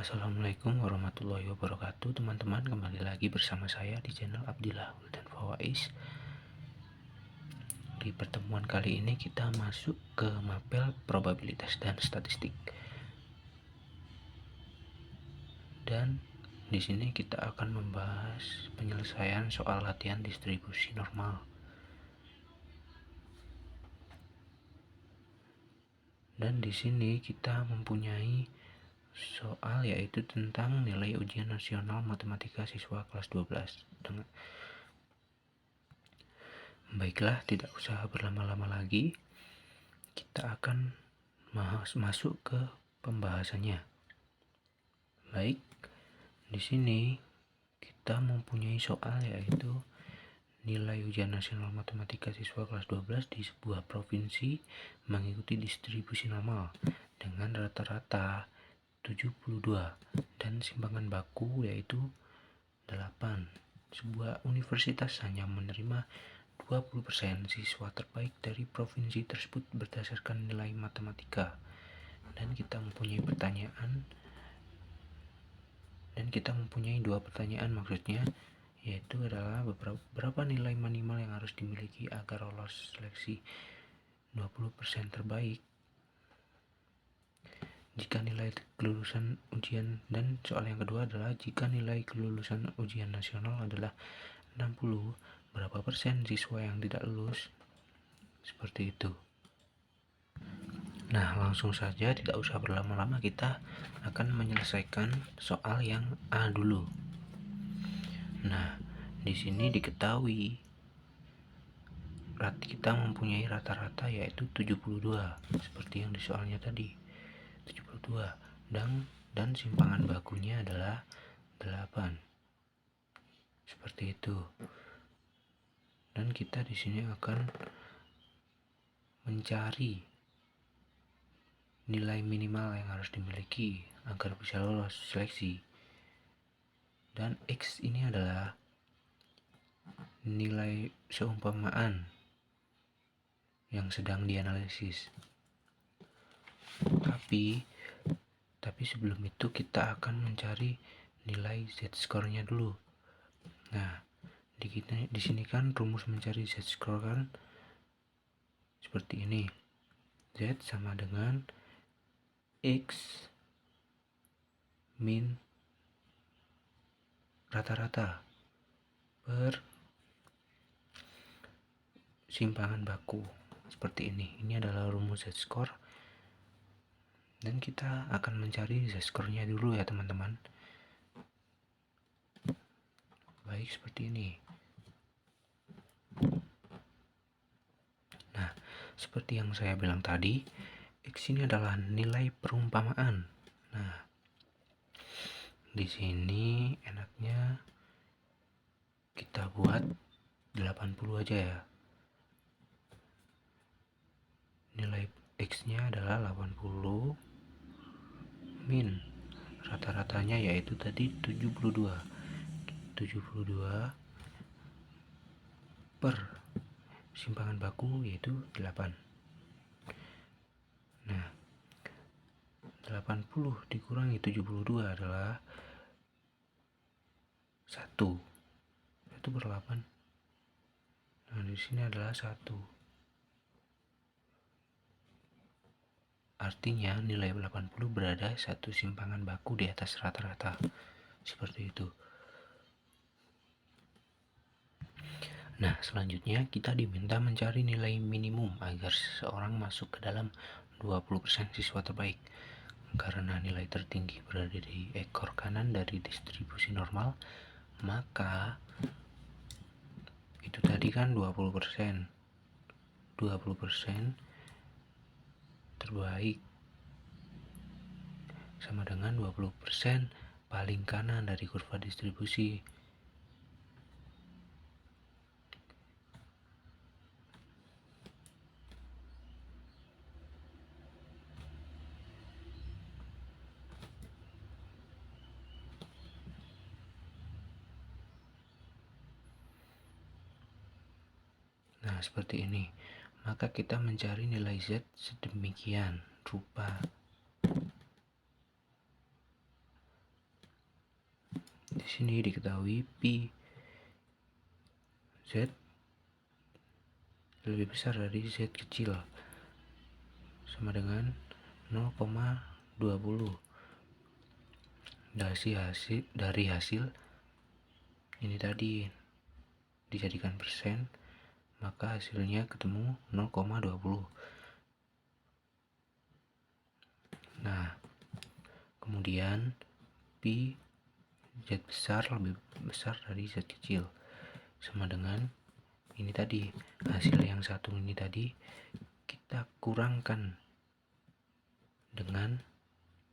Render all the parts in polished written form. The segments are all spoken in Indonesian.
Assalamualaikum warahmatullahi wabarakatuh. Teman-teman, kembali lagi bersama saya di channel Abdillah dan Fawais. Di pertemuan kali ini kita masuk ke mapel probabilitas dan statistik. Dan di sini kita akan membahas penyelesaian soal latihan distribusi normal. Dan di sini kita mempunyai soal yaitu tentang nilai ujian nasional matematika siswa kelas 12. Baiklah, tidak usah berlama-lama lagi. Kita akan masuk ke pembahasannya. Baik, di sini kita mempunyai soal yaitu nilai ujian nasional matematika siswa kelas 12 di sebuah provinsi mengikuti distribusi normal dengan rata-rata 72 dan simpangan baku yaitu 8. Sebuah universitas hanya menerima 20% siswa terbaik dari provinsi tersebut berdasarkan nilai matematika. Dan kita mempunyai dua pertanyaan maksudnya, yaitu adalah berapa nilai minimal yang harus dimiliki agar lolos seleksi 20% terbaik jika nilai kelulusan ujian, dan soal yang kedua adalah jika nilai kelulusan ujian nasional adalah 60, berapa persen siswa yang tidak lulus? Seperti itu. Nah, langsung saja, tidak usah berlama-lama, kita akan menyelesaikan soal yang A dulu. Nah, di sini diketahui kita mempunyai rata-rata yaitu 72 seperti yang di soalnya tadi. 72 dan simpangan bakunya adalah 8. Seperti itu. Dan kita di sini akan mencari nilai minimal yang harus dimiliki agar bisa lolos seleksi. Dan X ini adalah nilai seumpamaan yang sedang dianalisis. Tapi sebelum itu kita akan mencari nilai Z-score-nya dulu. Nah, di sini kan rumus mencari Z-score kan seperti ini. Z sama dengan X min rata-rata per simpangan baku. Seperti ini. Ini adalah rumus Z-score. Dan kita akan mencari Z-score-nya dulu ya teman-teman. Baik, seperti ini. Nah, seperti yang saya bilang tadi, X ini adalah nilai perumpamaan. Nah, di sini enaknya kita buat 80 aja ya. Nilai X-nya adalah 80 min rata-ratanya yaitu tadi 72 per simpangan baku yaitu 8. Nah, 80 dikurangi 72 adalah 1 per 8. Nah, di sini adalah 1. Artinya nilai 80 berada satu simpangan baku di atas rata-rata. Seperti itu. Nah, selanjutnya kita diminta mencari nilai minimum agar seseorang masuk ke dalam 20% siswa terbaik. Karena nilai tertinggi berada di ekor kanan dari distribusi normal, maka itu tadi kan 20%. 20% terbaik sama dengan 20% paling kanan dari kurva distribusi. Nah, seperti ini. Maka kita mencari nilai Z sedemikian rupa. sini diketahui pi Z lebih besar dari Z kecil sama dengan 0,20. Dari hasil ini tadi dijadikan persen, maka hasilnya ketemu 0,20. Nah, kemudian pi Z besar lebih besar dari Z kecil sama dengan ini tadi, hasil yang satu ini tadi kita kurangkan dengan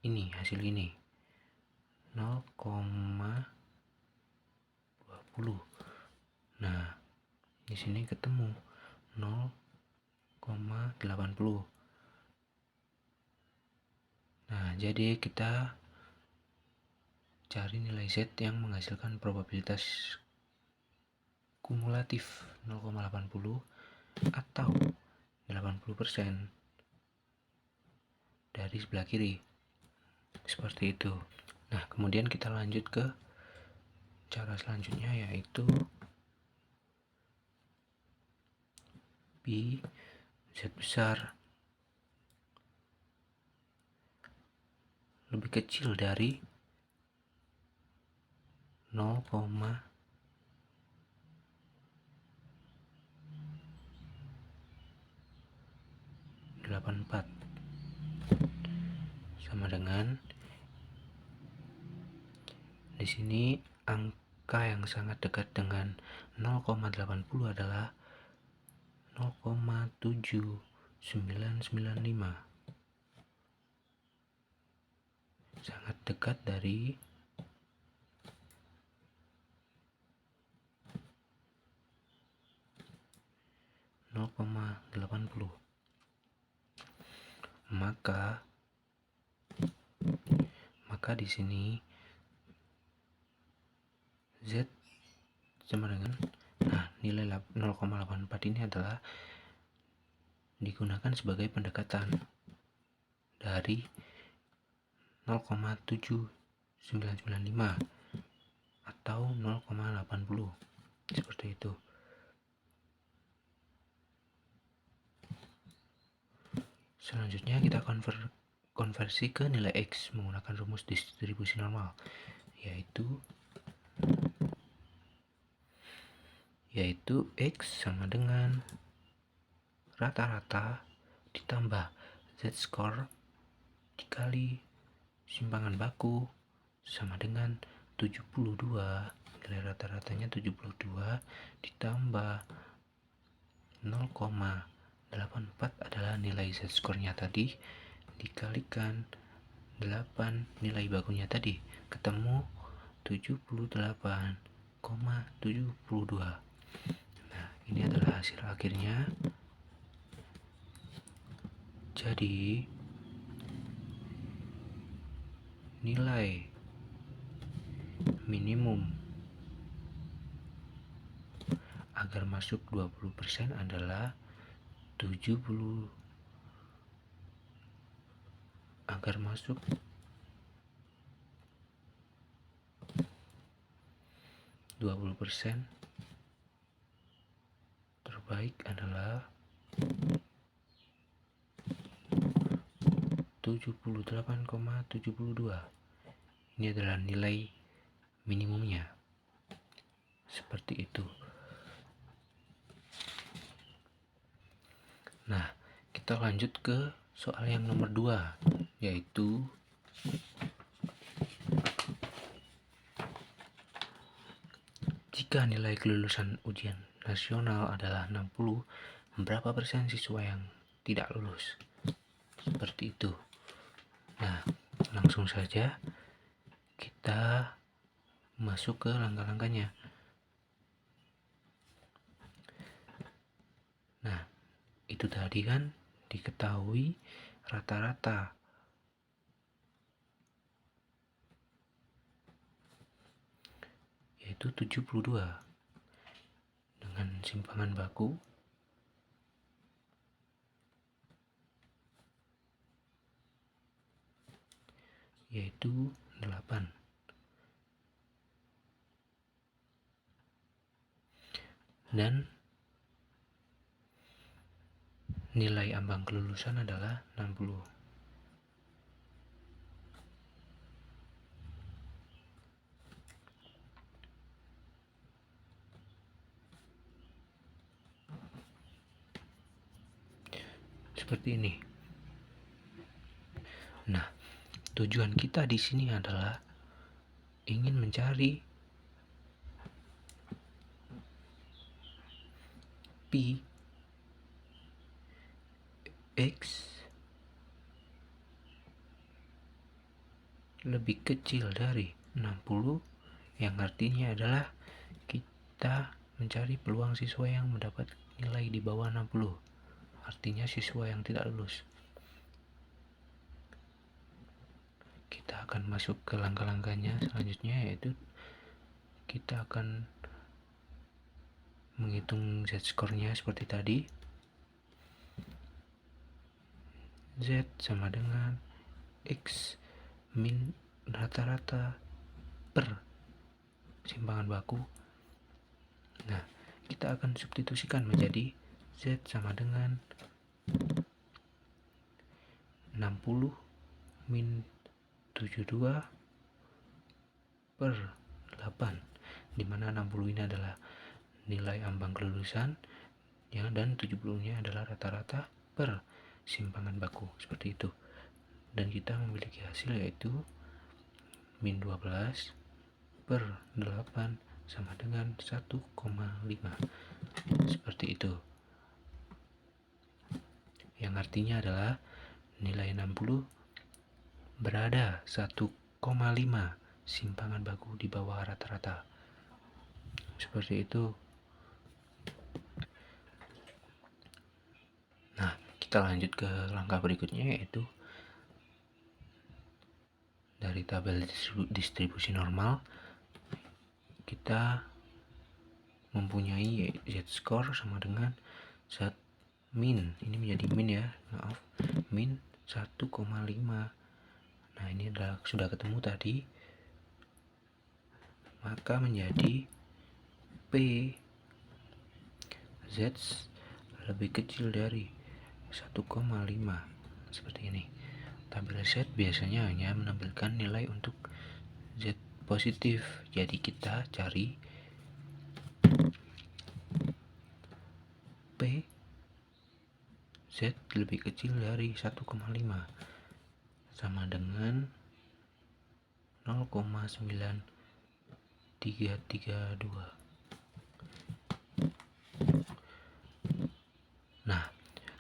ini, hasil ini 0,20. Nah, di sini ketemu 0,80. Nah, jadi kita cari nilai Z yang menghasilkan probabilitas kumulatif 0,80 atau 80% dari sebelah kiri. Seperti itu. Nah, kemudian kita lanjut ke cara selanjutnya, yaitu pi Z besar lebih kecil dari 0,84 sama dengan di sini angka yang sangat dekat dengan 0,80 adalah 0,7995. Sangat dekat dari 0,80. Maka di sini Z sama dengan nilai 0,84 ini adalah digunakan sebagai pendekatan dari 0,7995 atau 0,80 seperti itu. Selanjutnya kita konversi ke nilai X menggunakan rumus distribusi normal, yaitu X sama dengan rata-rata ditambah Z-score dikali simpangan baku sama dengan 72. Nilai rata-ratanya 72 ditambah 0,84 adalah nilai Z-score-nya tadi dikalikan 8 nilai bakunya tadi, ketemu 78,72. Nah, ini adalah hasil akhirnya. Jadi nilai minimum agar masuk 20% adalah 70. Agar masuk 20% terbaik adalah 78,72. Ini adalah nilai minimumnya. Seperti itu. Nah, kita lanjut ke soal yang nomor 2, yaitu jika nilai kelulusan ujian nasional adalah 60, berapa persen siswa yang tidak lulus? Seperti itu. Nah, langsung saja kita masuk ke langkah-langkahnya. Nah, itu tadi kan diketahui rata-rata yaitu 72 dengan simpangan baku yaitu 8. dan nilai ambang kelulusan adalah 60. Seperti ini. Nah, tujuan kita di sini adalah ingin mencari P X lebih kecil dari 60, yang artinya adalah kita mencari peluang siswa yang mendapat nilai di bawah 60, artinya siswa yang tidak lulus. Kita akan masuk ke langkah-langkahnya selanjutnya, yaitu kita akan menghitung z-score-nya seperti tadi. Z sama dengan X min rata-rata per simpangan baku. Nah, kita akan substitusikan menjadi Z sama dengan 60 min 72 per 8, dimana 60 ini adalah nilai ambang kelulusan ya, dan 70-nya adalah rata-rata per simpangan baku, seperti itu. Dan kita memiliki hasil yaitu min 12 per 8 sama dengan 1,5, seperti itu, yang artinya adalah nilai 60 berada 1,5 simpangan baku di bawah rata-rata, seperti itu. Nah, kita lanjut ke langkah berikutnya, yaitu dari tabel distribusi normal kita mempunyai z-score sama dengan min, ini menjadi min ya, maaf, min 1,5. Nah, ini sudah ketemu tadi, maka menjadi P Z lebih kecil dari 1,5, seperti ini. Tabel Z biasanya hanya menampilkan nilai untuk Z positif, jadi kita cari P Z lebih kecil dari 1,5 sama dengan 0,9332. Nah,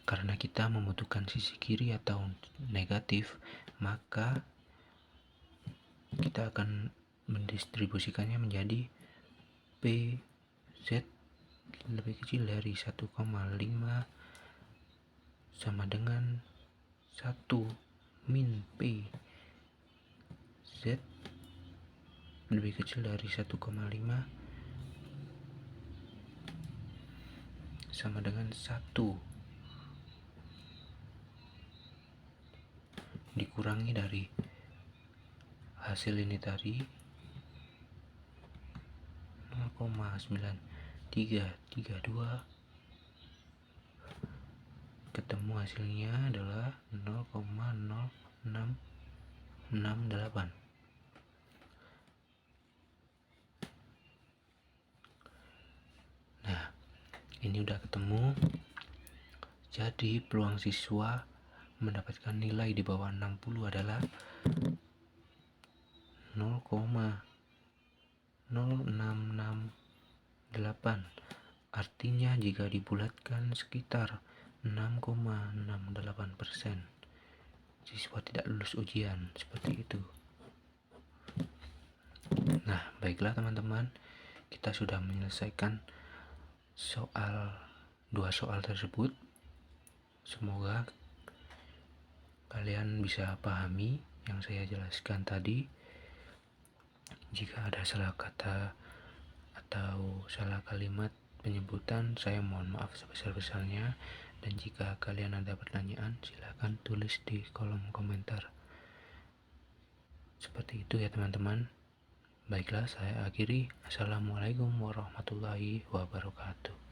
karena kita membutuhkan sisi kiri atau negatif, maka kita akan mendistribusikannya menjadi P Z lebih kecil dari 1,5 sama dengan 1 min P Z lebih kecil dari 1,5 sama dengan 1 dikurangi dari hasil ini tadi 0,9332, ketemu hasilnya adalah 0,0668. Nah, ini udah ketemu. Jadi peluang siswa mendapatkan nilai di bawah 60 adalah 0,0668. Artinya jika dibulatkan sekitar 6,68% siswa tidak lulus ujian, seperti itu. Nah, baiklah teman-teman, kita sudah menyelesaikan dua soal tersebut. Semoga kalian bisa pahami yang saya jelaskan tadi. Jika ada salah kata atau salah kalimat penyebutan, saya mohon maaf sebesar-besarnya. Dan jika kalian ada pertanyaan, silahkan tulis di kolom komentar. Seperti itu ya teman-teman. Baiklah, saya akhiri. Assalamualaikum warahmatullahi wabarakatuh.